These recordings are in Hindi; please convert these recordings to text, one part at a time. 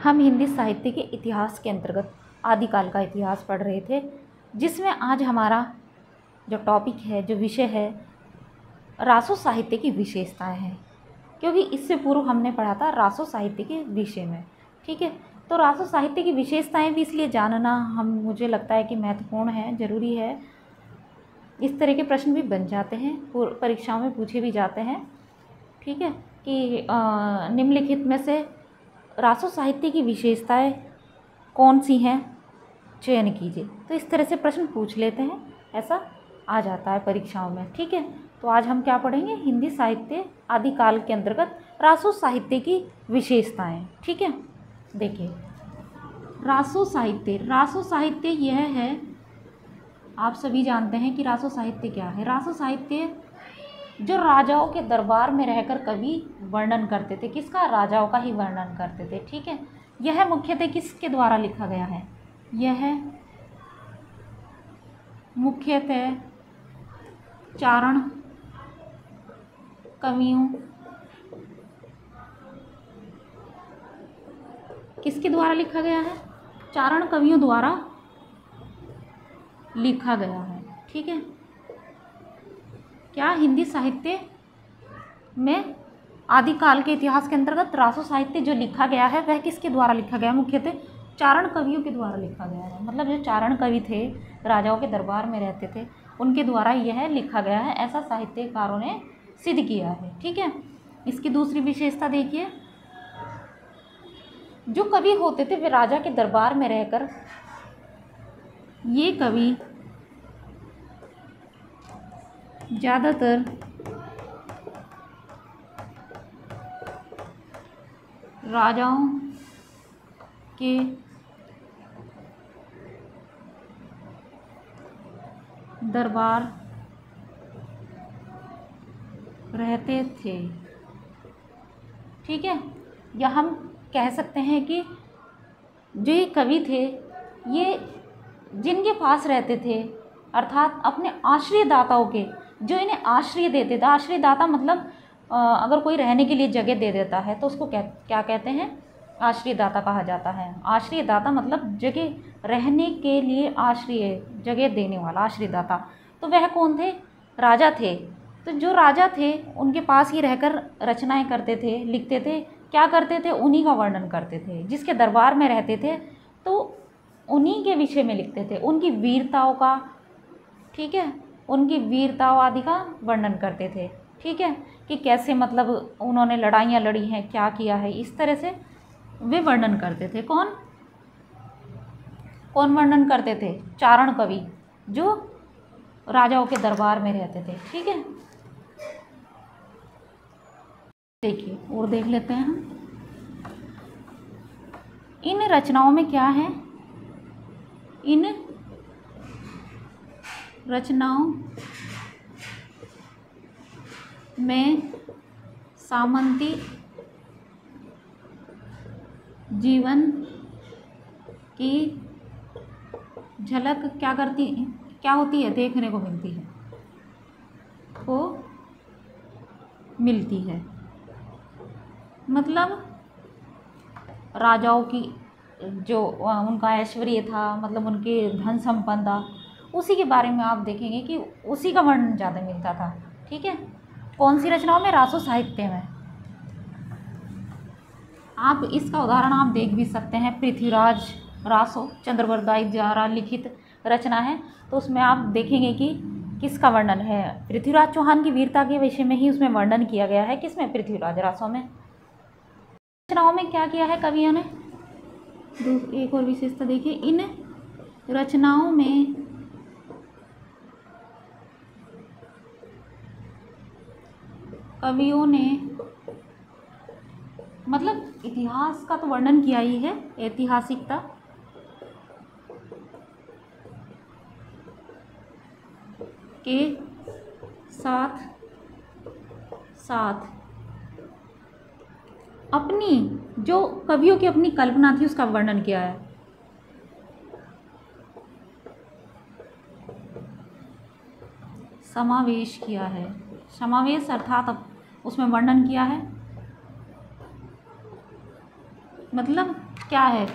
हम हिंदी साहित्य के इतिहास के अंतर्गत आदिकाल का इतिहास पढ़ रहे थे, जिसमें आज हमारा जो टॉपिक है, जो विषय है, रासो साहित्य की विशेषताएं हैं। क्योंकि इससे पूर्व हमने पढ़ा था रासो साहित्य के विषय में, ठीक है। तो रासो साहित्य की विशेषताएं भी इसलिए जानना मुझे लगता है कि महत्वपूर्ण है, ज़रूरी है। इस तरह के प्रश्न भी बन जाते हैं, परीक्षाओं में पूछे भी जाते हैं, ठीक है, कि निम्नलिखित में से रासो साहित्य की विशेषताएं कौन सी हैं, चयन कीजिए। तो इस तरह से प्रश्न पूछ लेते हैं, ऐसा आ जाता है परीक्षाओं में, ठीक है। तो आज हम क्या पढ़ेंगे, हिंदी साहित्य आदिकाल के अंतर्गत रासो साहित्य की विशेषताएं, ठीक है। देखिए, रासो साहित्य यह है, आप सभी जानते हैं कि रासो साहित्य क्या है। रासो साहित्य जो राजाओं के दरबार में रहकर कवि वर्णन करते थे, किसका, राजाओं का ही वर्णन करते थे, ठीक है। यह मुख्यतः किसके द्वारा लिखा गया है, यह मुख्यतः चारण कवियों, किसके द्वारा लिखा गया है, चारण कवियों द्वारा लिखा गया है, ठीक है। क्या हिंदी साहित्य में आदिकाल के इतिहास के अंतर्गत रासो साहित्य जो लिखा गया है वह किसके द्वारा लिखा गया है, मुख्यतः चारण कवियों के द्वारा लिखा गया है। मतलब जो चारण कवि थे, राजाओं के दरबार में रहते थे, उनके द्वारा यह लिखा गया है, ऐसा साहित्यकारों ने सिद्ध किया है, ठीक है। इसकी दूसरी विशेषता देखिए, जो कवि होते थे वे राजा के दरबार में रहकर, ये कवि ज़्यादातर राजाओं के दरबार रहते थे, ठीक है। या हम कह सकते हैं कि जो ये कवि थे, ये जिनके पास रहते थे, अर्थात अपने आश्रय दाताओं के, जो इन्हें आश्रय देते थे। आश्रय दाता मतलब अगर कोई रहने के लिए जगह दे देता है तो उसको क्या कहते हैं, आश्रय दाता कहा जाता है। आश्रय दाता मतलब जगह, रहने के लिए आश्रय, जगह देने वाला, आश्रय दाता। तो वह कौन थे, राजा थे। तो जो राजा थे उनके पास ही रहकर रचनाएं करते थे, लिखते थे, क्या करते थे, उन्हीं का वर्णन करते थे। जिसके दरबार में रहते थे तो उन्हीं के विषय में लिखते थे, उनकी वीरताओं का, ठीक है, उनकी वीरताओं आदि का वर्णन करते थे, ठीक है, कि कैसे मतलब उन्होंने लड़ाइयाँ लड़ी हैं, क्या किया है, इस तरह से वे वर्णन करते थे। कौन वर्णन करते थे, चारण कवि जो राजाओं के दरबार में रहते थे, ठीक है। देखिए और देख लेते हैं हम, इन रचनाओं में क्या है, इन रचनाओं में सामंती जीवन की झलक क्या होती है, देखने को मिलती है। मतलब राजाओं की जो उनका ऐश्वर्य था, मतलब उनके धन संपदा, उसी के बारे में आप देखेंगे कि उसी का वर्णन ज़्यादा मिलता था, ठीक है। कौन सी रचनाओं में, रासो साहित्य में। आप इसका उदाहरण आप देख भी सकते हैं, पृथ्वीराज रासो चंद्रबरदाई द्वारा लिखित रचना है। तो उसमें आप देखेंगे कि किसका वर्णन है, पृथ्वीराज चौहान की वीरता के विषय में ही उसमें वर्णन किया गया है। किसमें, पृथ्वीराज रासो में। रचनाओं में क्या किया है कवियों ने, एक और विशेषता देखिए, इन रचनाओं में कवियों ने मतलब इतिहास का तो वर्णन किया ही है, ऐतिहासिकता के साथ साथ अपनी, जो कवियों की अपनी कल्पना थी उसका वर्णन किया है। समावेश किया है, समावेश अर्थात उसमें वर्णन किया है मतलब क्या है,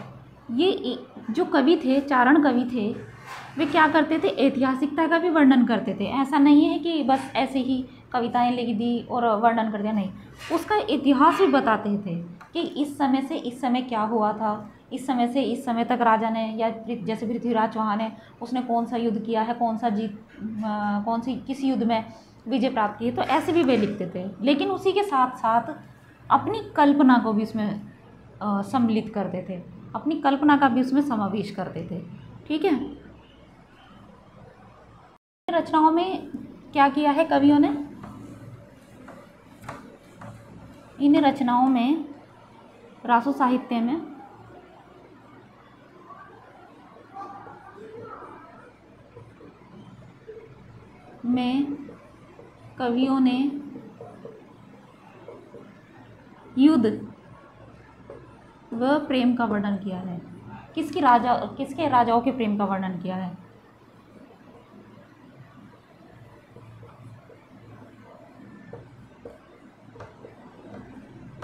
ये जो कवि थे, चारण कवि थे, वे क्या करते थे, ऐतिहासिकता का भी वर्णन करते थे। ऐसा नहीं है कि बस ऐसे ही कविताएं लिख दी और वर्णन कर दिया, नहीं, उसका इतिहास भी बताते थे कि इस समय से इस समय क्या हुआ था, इस समय से इस समय तक राजा ने, या जैसे पृथ्वीराज चौहान है, उसने कौन सा युद्ध किया है, कौन सी किस युद्ध में विजय प्राप्त की है, तो ऐसे भी वे लिखते थे। लेकिन उसी के साथ साथ अपनी कल्पना को भी उसमें सम्मिलित करते थे, अपनी कल्पना का भी उसमें समावेश करते थे। ठीक है, रचनाओं में क्या किया है कवियों ने, इन रचनाओं में, रासो साहित्य में कवियों ने युद्ध व प्रेम का वर्णन किया है। किसके राजाओं के प्रेम का वर्णन किया है,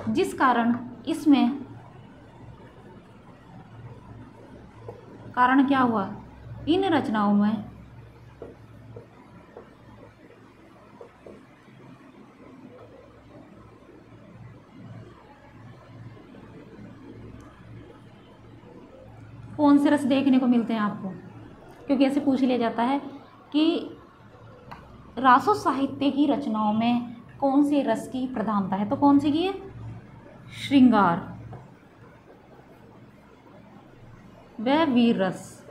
जिस कारण इसमें कारण क्या हुआ, इन रचनाओं में कौन से रस देखने को मिलते हैं आपको, क्योंकि ऐसे पूछ लिया जाता है कि रासो साहित्य की रचनाओं में कौन से रस की प्रधानता है, तो कौन सी की है, श्रृंगार व वीर रस,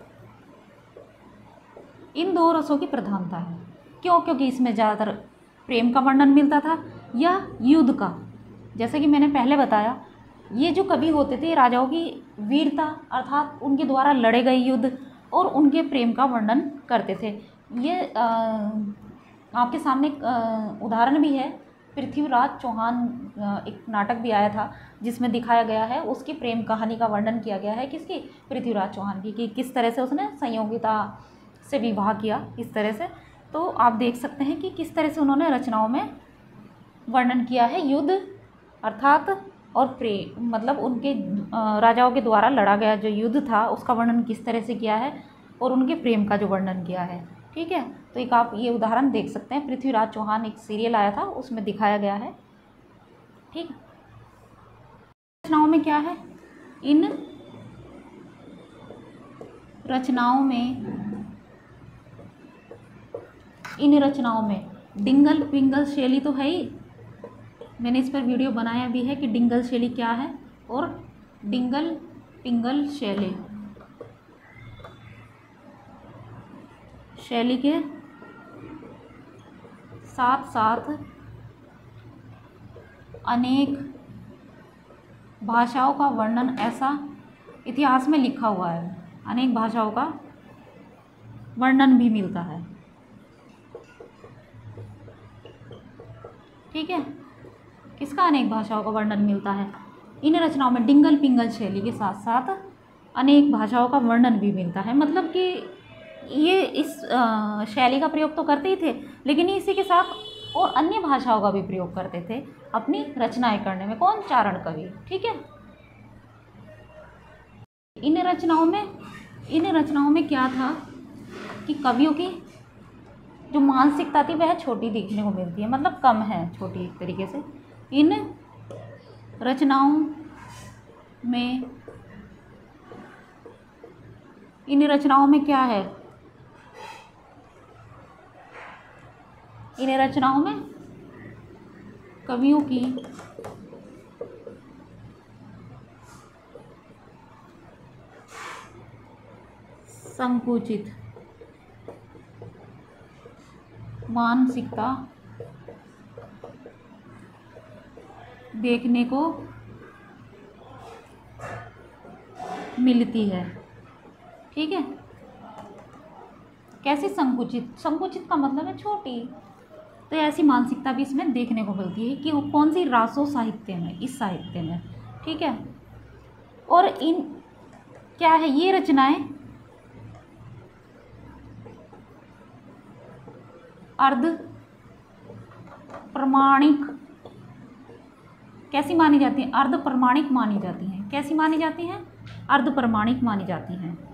इन दो रसों की प्रधानता है। क्यों, क्योंकि इसमें ज़्यादातर प्रेम का वर्णन मिलता था या युद्ध का। जैसे कि मैंने पहले बताया, ये जो कवि होते थे राजाओं की वीरता अर्थात उनके द्वारा लड़े गए युद्ध और उनके प्रेम का वर्णन करते थे। ये आपके सामने एक उदाहरण भी है, पृथ्वीराज चौहान, एक नाटक भी आया था जिसमें दिखाया गया है, उसकी प्रेम कहानी का वर्णन किया गया है, किसकी, पृथ्वीराज चौहान की, कि किस तरह से उसने संयोगिता से विवाह किया, इस तरह से। तो आप देख सकते हैं कि किस तरह से उन्होंने रचनाओं में वर्णन किया है युद्ध अर्थात और प्रेम, मतलब उनके राजाओं के द्वारा लड़ा गया जो युद्ध था उसका वर्णन किस तरह से किया है और उनके प्रेम का जो वर्णन किया है। ठीक है, तो एक आप ये उदाहरण देख सकते हैं, पृथ्वीराज चौहान एक सीरियल आया था उसमें दिखाया गया है। ठीक है, रचनाओं में क्या है, इन रचनाओं में डिंगल पिंगल शैली तो है ही, मैंने इस पर वीडियो बनाया भी है कि डिंगल शैली क्या है और डिंगल पिंगल शैली के साथ साथ अनेक भाषाओं का वर्णन, ऐसा इतिहास में लिखा हुआ है, अनेक भाषाओं का वर्णन भी मिलता है। ठीक है, किसका अनेक भाषाओं का वर्णन मिलता है, इन रचनाओं में डिंगल पिंगल शैली के साथ साथ अनेक भाषाओं का वर्णन भी मिलता है। मतलब कि ये इस शैली का प्रयोग तो करते ही थे, लेकिन इसी के साथ और अन्य भाषाओं का भी प्रयोग करते थे अपनी रचनाएं करने में। कौन, चारण कवि। ठीक है, इन रचनाओं में क्या था कि कवियों की जो मानसिकता थी वह छोटी देखने को मिलती है, मतलब कम है, छोटी एक तरीके से। इन रचनाओं में क्या है, इन रचनाओं में कवियों की संकुचित मानसिकता देखने को मिलती है। ठीक है, कैसे संकुचित का मतलब है छोटी, तो ऐसी मानसिकता भी इसमें देखने को मिलती है कि वो कौन सी, रासो साहित्य में, इस साहित्य में। ठीक है, और इन क्या है, ये रचनाएं अर्ध प्रमाणिक कैसी मानी जाती हैं, अर्ध प्रमाणिक मानी जाती हैं। कैसी मानी जाती हैं? अर्ध प्रमाणिक मानी जाती हैं।